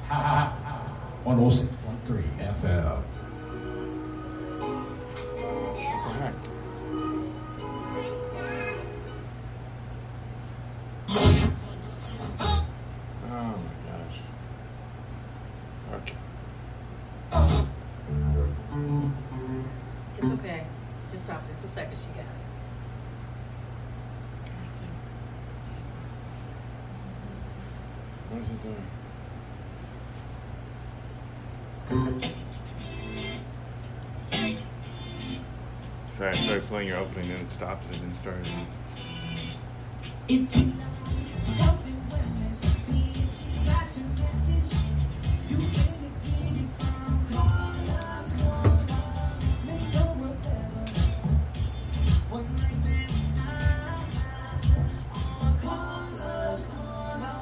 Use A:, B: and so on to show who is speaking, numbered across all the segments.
A: 106.3 FM.
B: Oh my gosh. Okay.
C: It's okay. Just stop just a second, she got it.
B: What is it doing? Sorry, I started playing your opening and it stopped and it didn't start.
D: If you love healthy wellness, she's got your message. You get it from Karla's Korner. Make the world better. One night at a time. On Karla's Korner.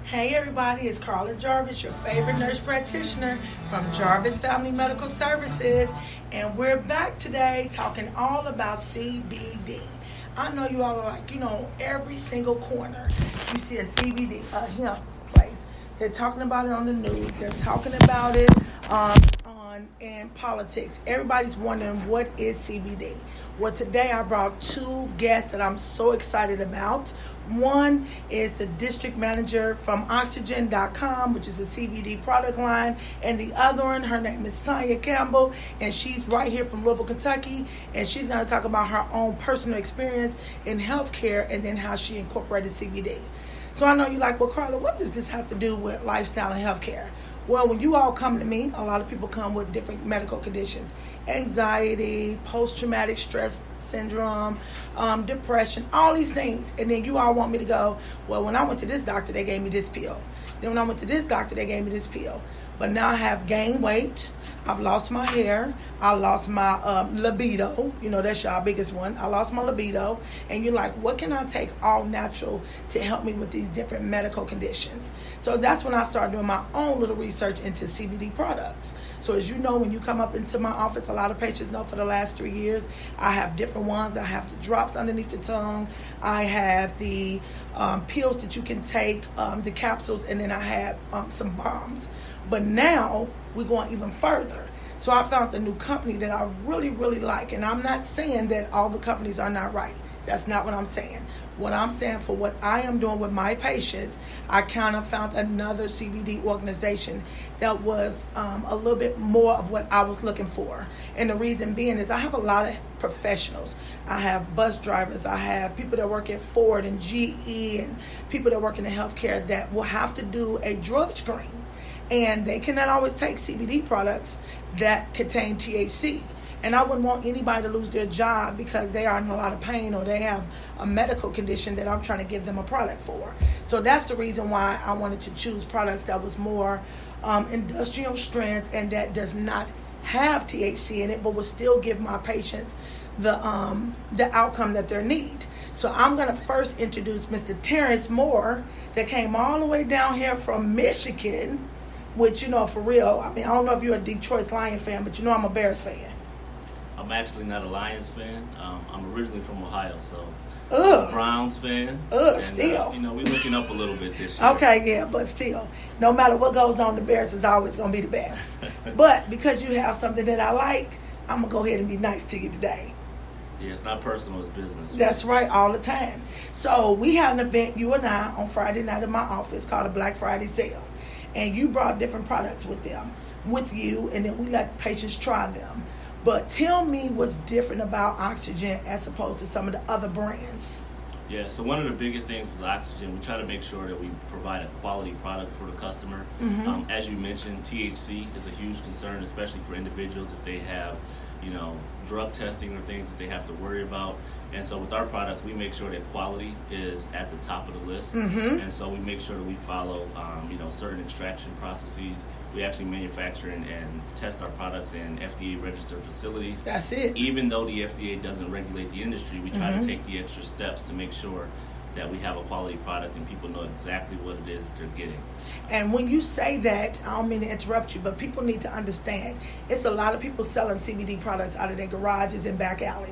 E: Hey everybody, it's Karla Jarvis, your favorite nurse practitioner from Jarvis Family Medical Services, and we're back today talking all about CBD. I know you all are like, every single corner you see a CBD, a hemp place. They're talking about it on the news. They're talking about it in politics. Everybody's wondering what is CBD. Well, today I brought two guests that I'm so excited about. One is the district manager from Oxygen.com, which is a CBD product line, and the other one, her name is Sonia Campbell, and she's right here from Louisville, Kentucky, and she's going to talk about her own personal experience in healthcare and then how she incorporated CBD. So I know you're like, well, Karla, what does this have to do with lifestyle and healthcare? Well, when you all come to me, a lot of people come with different medical conditions, anxiety, post-traumatic stress syndrome, depression, all these things. And then you all want me to go, well, when I went to this doctor, they gave me this pill. Then when I went to this doctor, they gave me this pill. But now I have gained weight. I've lost my hair. I lost my libido. That's your biggest one. I lost my libido. And you're like, what can I take all natural to help me with these different medical conditions? So that's when I started doing my own little research into CBD products. So as you know, when you come up into my office, a lot of patients know for the last 3 years, I have different ones. I have the drops underneath the tongue. I have the pills that you can take, the capsules, and then I have some bombs. But now we're going even further. So I found a new company that I really, really like. And I'm not saying that all the companies are not right. That's not what I'm saying. What I'm saying, for what I am doing with my patients, I kind of found another CBD organization that was a little bit more of what I was looking for. And the reason being is I have a lot of professionals. I have bus drivers. I have people that work at Ford and GE and people that work in the healthcare that will have to do a drug screen. And they cannot always take CBD products that contain THC. And I wouldn't want anybody to lose their job because they are in a lot of pain or they have a medical condition that I'm trying to give them a product for. So that's the reason why I wanted to choose products that was more industrial strength and that does not have THC in it, but will still give my patients the outcome that they need. So I'm going to first introduce Mr. Terrence Moore that came all the way down here from Michigan, which, for real, I don't know if you're a Detroit Lions fan, but I'm a Bears fan.
F: I'm actually not a Lions fan. I'm originally from Ohio, so I'm a Browns fan.
E: Still.
F: We're looking up a little bit this year.
E: Okay, yeah, but still, no matter what goes on, the Bears is always going to be the best. But because you have something that I like, I'm going to go ahead and be nice to you today.
F: Yeah, it's not personal, it's business.
E: That's right, all the time. So we had an event, you and I, on Friday night in my office called a Black Friday sale. And you brought different products with you, and then we let patients try them. But tell me what's different about Oxygen as opposed to some of the other brands.
F: Yeah, so one of the biggest things with Oxygen, we try to make sure that we provide a quality product for the customer.
E: Mm-hmm.
F: As you mentioned, THC is a huge concern, especially for individuals if they have, drug testing or things that they have to worry about. And so with our products, we make sure that quality is at the top of the list.
E: Mm-hmm.
F: And so we make sure that we follow, certain extraction processes. We actually manufacture and test our products in FDA-registered facilities.
E: That's it.
F: Even though the FDA doesn't regulate the industry, we try to take the extra steps to make sure that we have a quality product and people know exactly what it is that they're getting.
E: And when you say that, I don't mean to interrupt you, but people need to understand, it's a lot of people selling CBD products out of their garages and back alleys.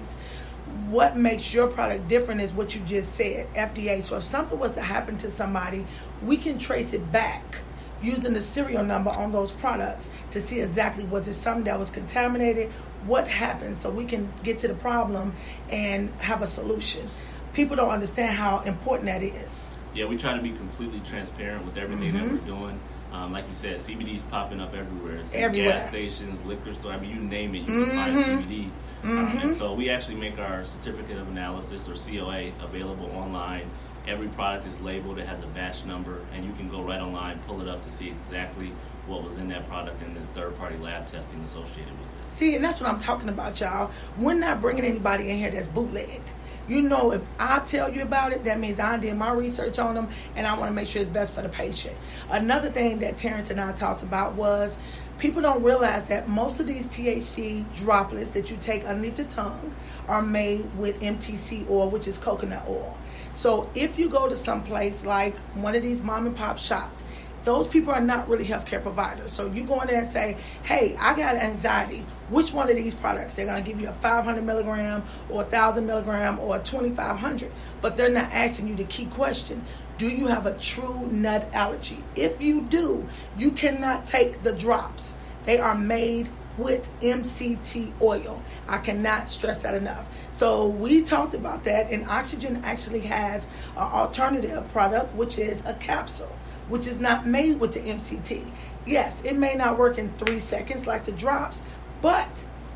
E: what makes your product different is what you just said, FDA. So if something was to happen to somebody, we can trace it back using the serial number on those products to see exactly, was it something that was contaminated, what happened, so we can get to the problem and have a solution. People don't understand how important that is.
F: Yeah, we try to be completely transparent with everything that we're doing. Like you said, CBD's popping up everywhere. It's in
E: Everywhere.
F: gas stations, liquor store. I mean, you name it, you can find CBD. And so we actually make our certificate of analysis, or COA, available online. Every product is labeled. It has a batch number, and you can go right online, pull it up to see exactly what was in that product and the third-party lab testing associated with it.
E: See, and that's what I'm talking about, y'all. We're not bringing anybody in here that's bootlegged. You know, if I tell you about it, that means I did my research on them, and I want to make sure it's best for the patient. Another thing that Terrence and I talked about was people don't realize that most of these THC droplets that you take underneath the tongue are made with MTC oil, which is coconut oil. So if you go to some place like one of these mom and pop shops, those people are not really healthcare providers. So you go in there and say, hey, I got anxiety. Which one of these products? They're going to give you a 500 milligram or 1,000 milligram or a 2,500. But they're not asking you the key question. Do you have a true nut allergy? If you do, you cannot take the drops. They are made with MCT oil. I cannot stress that enough. So we talked about that, and Oxygen actually has an alternative product, which is a capsule, which is not made with the MCT. Yes, it may not work in 3 seconds like the drops, but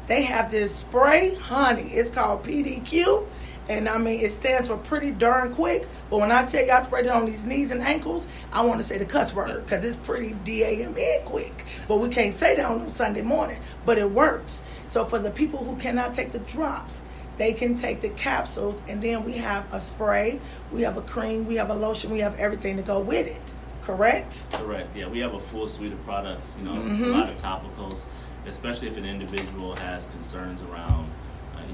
E: they have this spray, honey. It's called PDQ, and I mean, it stands for pretty darn quick. But when I tell you I sprayed it on these knees and ankles, I want to say the cuss word because it's pretty DAMN quick. But we can't say that on Sunday morning, but it works. So for the people who cannot take the drops, they can take the capsules, and then we have a spray, we have a cream, we have a lotion, we have everything to go with it. Correct?
F: Correct. Yeah, we have a full suite of products, you know, a lot of topicals, especially if an individual has concerns around,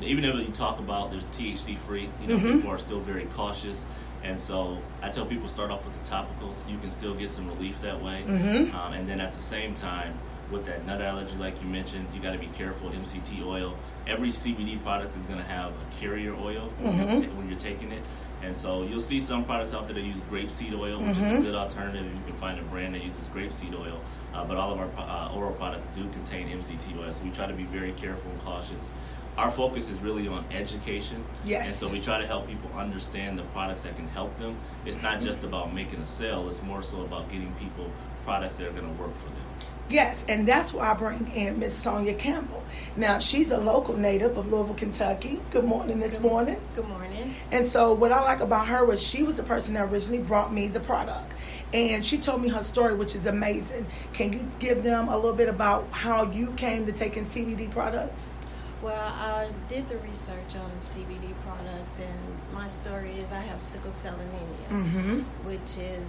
F: even if you talk about there's THC free, you know, people are still very cautious. And so I tell people start off with the topicals. You can still get some relief that way. And then at the same time, with that nut allergy, like you mentioned, you got to be careful. MCT oil. Every CBD product is going to have a carrier oil when you're taking it. And so you'll see some products out there that use grapeseed oil, which is a good alternative. You can find a brand that uses grapeseed oil. But all of our oral products do contain MCT oil. So we try to be very careful and cautious. Our focus is really on education.
E: Yes.
F: And so we try to help people understand the products that can help them. It's not just about making a sale. It's more so about getting people products that are going to work for them.
E: Yes, and that's why I bring in Miss Sonia Campbell. Now, she's a local native of Louisville, Kentucky. Good morning this morning.
C: Good morning.
E: And so what I like about her was she was the person that originally brought me the product. And she told me her story, which is amazing. Can you give them a little bit about how you came to taking CBD products?
G: Well, I did the research on CBD products, and my story is I have sickle cell anemia, which is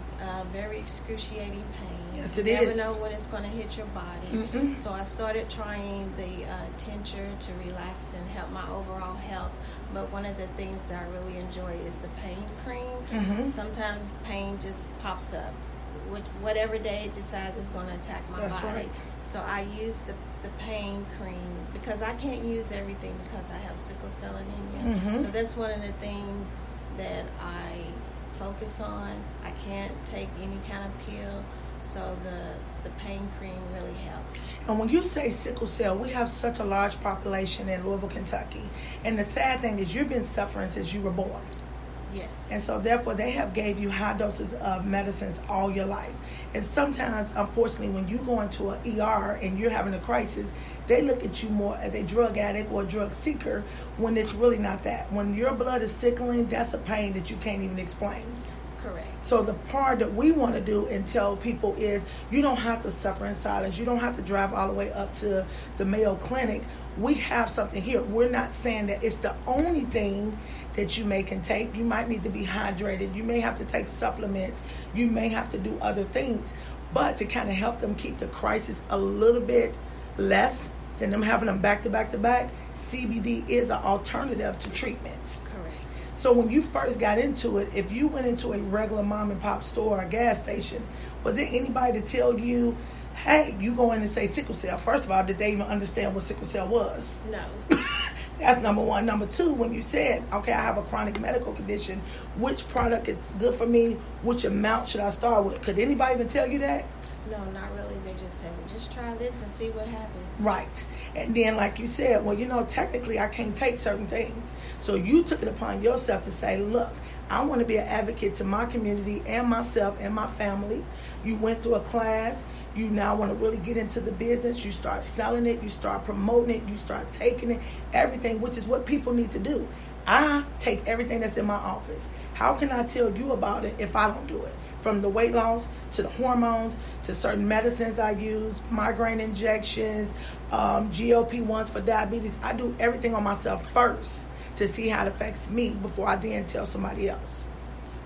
G: very excruciating pain.
E: Yes, it
G: you
E: is.
G: never know when it's going to hit your body. So I started trying the tincture to relax and help my overall health. But one of the things that I really enjoy is the pain cream. Sometimes pain just pops up. Whatever day it decides it's going to attack my
E: That's
G: body.
E: right.
G: So I use the pain cream because I can't use everything because I have sickle cell anemia. So that's one of the things that I focus on. I can't take any kind of pill, so the pain cream really helps.
E: And when you say sickle cell, we have such a large population in Louisville, Kentucky. And the sad thing is you've been suffering since you were born.
G: Yes.
E: And so therefore they have gave you high doses of medicines all your life. And sometimes, unfortunately, when you go into an ER and you're having a crisis, they look at you more as a drug addict or a drug seeker when it's really not that. When your blood is sickling, that's a pain that you can't even explain.
G: Correct.
E: So the part that we want to do and tell people is you don't have to suffer in silence. You don't have to drive all the way up to the Mayo Clinic. We have something here. We're not saying that it's the only thing that you can take. You might need to be hydrated. You may have to take supplements. You may have to do other things. But to kind of help them keep the crisis a little bit less than them having them back to back to back, CBD is an alternative to treatments.
G: Correct.
E: So when you first got into it, if you went into a regular mom and pop store or gas station, was there anybody to tell you, hey, you go in and say sickle cell? First of all, did they even understand what sickle cell was?
G: No.
E: That's number one. Number two, when you said, okay, I have a chronic medical condition, which product is good for me? Which amount should I start with? Could anybody even tell you that?
G: No, not really. They just said, well, just try this and see what happens.
E: Right. And then, like you said, well, technically I can't take certain things. So you took it upon yourself to say, look, I want to be an advocate to my community and myself and my family. You went through a class. You now want to really get into the business. You start selling it. You start promoting it. You start taking it. Everything, which is what people need to do. I take everything that's in my office. How can I tell you about it if I don't do it? From the weight loss to the hormones to certain medicines I use, migraine injections, GLP-1s for diabetes. I do everything on myself first to see how it affects me before I then tell somebody else.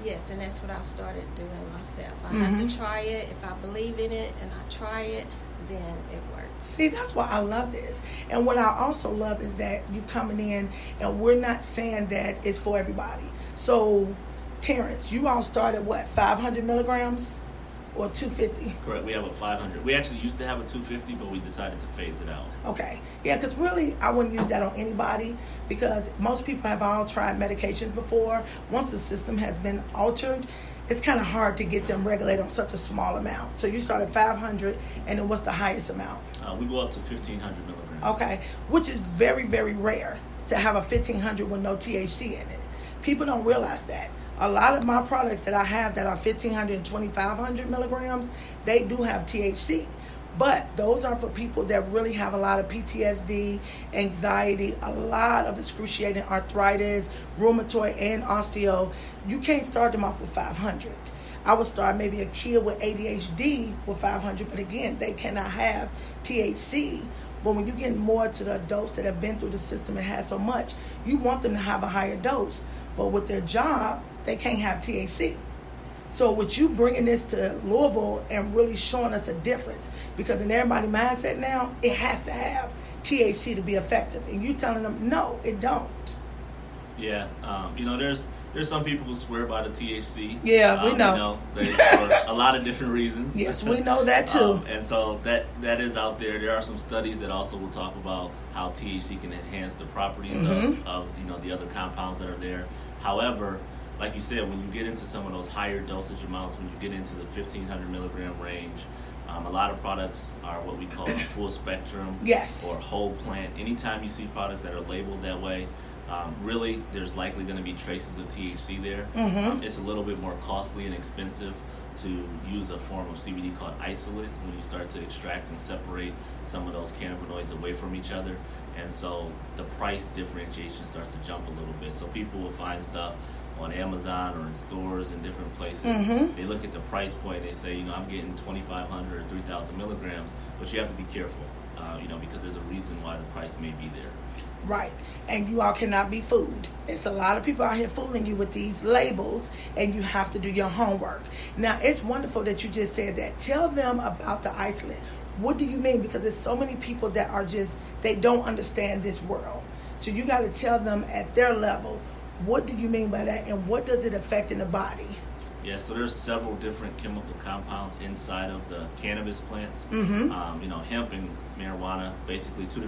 G: Yes, and that's what I started doing myself. I have to try it. If I believe in it and I try it, then it works.
E: See, that's why I love this. And what I also love is that you coming in and we're not saying that it's for everybody. So, Terrence, you all started what, 500 milligrams or 250?
F: Correct. We have a 500. We actually used to have a 250, but we decided to phase it out.
E: Okay. Yeah, because really, I wouldn't use that on anybody because most people have all tried medications before. Once the system has been altered, it's kind of hard to get them regulated on such a small amount. So you started 500, and then what's the highest amount?
F: We go up to 1,500 milligrams.
E: Okay, which is very, very rare to have a 1,500 with no THC in it. People don't realize that. A lot of my products that I have that are 1,500 and 2,500 milligrams, they do have THC. But those are for people that really have a lot of PTSD, anxiety, a lot of excruciating arthritis, rheumatoid, and osteo. You can't start them off with 500. I would start maybe a kid with ADHD with 500, but again, they cannot have THC. But when you get more to the adults that have been through the system and had so much, you want them to have a higher dose. But with their job, they can't have THC. So with you bringing this to Louisville and really showing us a difference, because in everybody's mindset now, it has to have THC to be effective. And you telling them, no, it don't.
F: Yeah, there's some people who swear by the THC.
E: Yeah, we know.
F: For a lot of different reasons.
E: Yes, we know that too.
F: And so that is out there. There are some studies that also will talk about how THC can enhance the properties of the other compounds that are there. However, like you said, when you get into some of those higher dosage amounts, when you get into the 1,500 milligram range, a lot of products are what we call full spectrum or whole plant. Anytime you see products that are labeled that way, really there's likely going to be traces of THC there. It's a little bit more costly and expensive to use a form of CBD called isolate when you start to extract and separate some of those cannabinoids away from each other. And so the price differentiation starts to jump a little bit. So people will find stuff on Amazon or in stores in different places. They look at the price point and they say, I'm getting 2,500 or 3,000 milligrams, but you have to be careful, because there's a reason why the price may be there.
E: Right. And you all cannot be fooled. It's a lot of people out here fooling you with these labels, and you have to do your homework. Now, it's wonderful that you just said that. Tell them about the isolate. What do you mean? Because there's so many people that are they don't understand this world. So you got to tell them at their level, what do you mean by that, and what does it affect in the body?
F: Yeah, so there's several different chemical compounds inside of the cannabis plants. Hemp and marijuana, basically two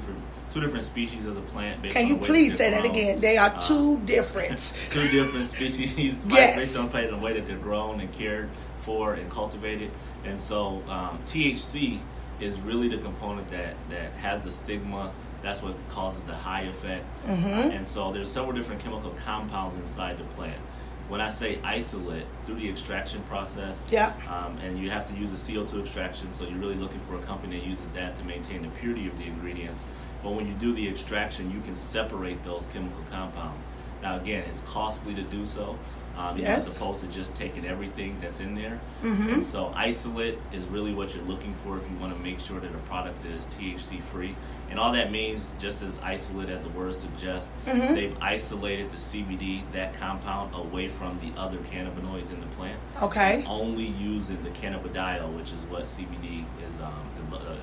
F: different species of the plant.
E: Can you please say that again? They are two different.
F: Two different species based on the way that they're grown and cared for and cultivated. And so THC is really the component that has the stigma. That's what causes the high effect. And so there's several different chemical compounds inside the plant. When I say isolate, through the extraction process, and you have to use a CO2 extraction, so you're really looking for a company that uses that to maintain the purity of the ingredients. But when you do the extraction, you can separate those chemical compounds. Now again, it's costly to do so, as opposed to just taking everything that's in there. And so isolate is really what you're looking for if you want to make sure that a product is THC free. And all that means, just as isolate as the word suggests, they've isolated the CBD, that compound, away from the other cannabinoids in the plant.
E: Okay.
F: Only using the cannabidiol, which is what CBD is the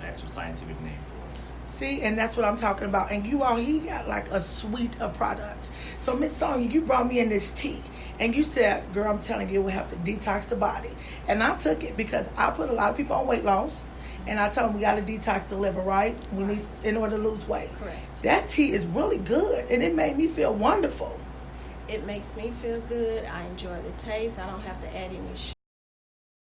F: actual scientific name for.
E: See, and that's what I'm talking about. And he got like a suite of products. So Miss Sonia, you brought me in this tea. And you said, girl, I'm telling you, we have to detox the body. And I took it because I put a lot of people on weight loss. and I told him we got to detox the liver, right? We need in order to lose weight.
G: Correct.
E: That tea is really good, and it made me feel wonderful.
G: It makes me feel good. I enjoy the taste. I don't have to add any sugar.